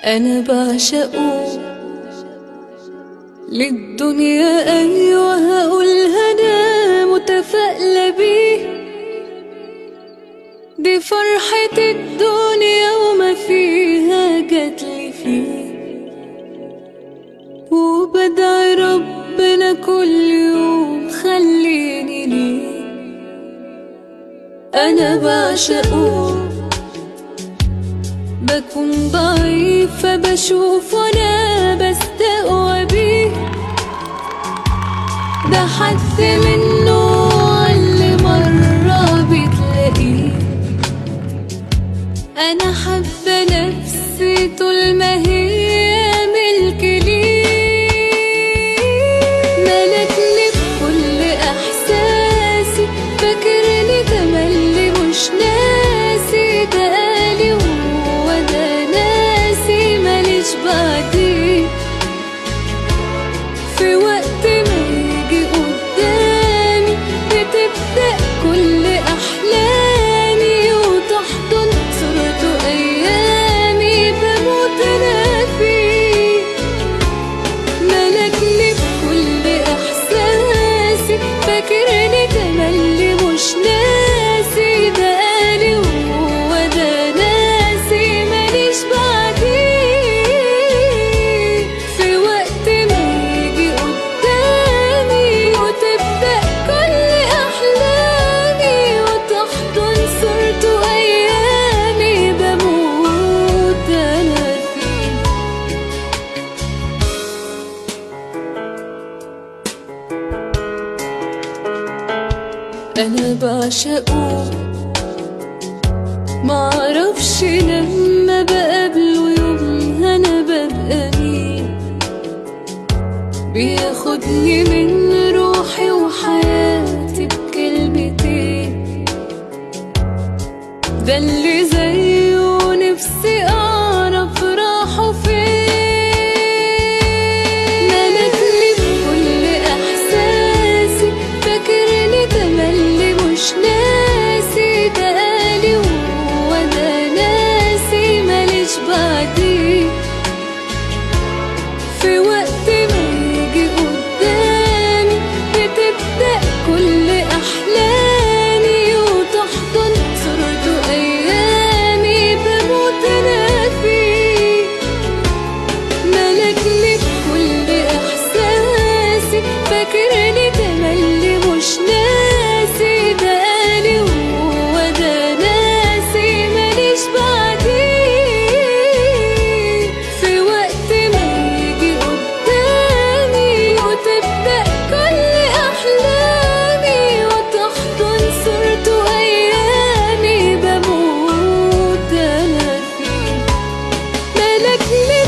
أنا بعشقه للدنيا، أيوة هقولها أنا متفائلة بيه. دي فرحة الدنيا وما فيها جاتلي فيه، وبدعي ربنا كل يوم خليني ليه. أنا بعشقه، بكون ضعيفة بشوف وانا بستقوى بيه. ده حد منه اللي مرة بتلاقيه. أنا حابة نفسي طول ما هي ملك ليه. ملكني بكل إحساسي، فاكرني تملي مش ناسي. ده قالي وهو ده ناسي، ماليش بعديه. في وقت ما يجي قدامي بتبدأ كل أحلامي، وتحضن صورته أيامي بموت أنا فيه. ملكني بكل إحساسي، فاكرني تملي مش ناسي. ده قالي وهو ده ناسي، ماليش بعديه. في وقت ما يجي قدامي وتبدأ كل أحلامي، وتحضن صورته أيامي بموت أنا فيه. أنا بعشقه، معرفش لما بقابله يومها أنا ببقى مين. بياخدني من روحي وحياتي بكلمتين. ده اللي زيه نفسي أعرف راحه فين. ملكني بكل إحساسي، فاكرني تملي مش ناسي. ده قالي وهو ده ناسي، ماليش بعديه. في وقت ما يجي قدامي بتبدأ كل أحلامي، وتحضن صورته أيامي بموت أنا فيه. ملكني بكل إحساسي، فاكرني تملي مش ناسي. ده قالي وهو ده ناسي، ماليش بعديه. في وقت ما يجي قدامي وتبدأ كل أحلامي، وتحضن صورته أيامي بموت أنا فيه. ملكني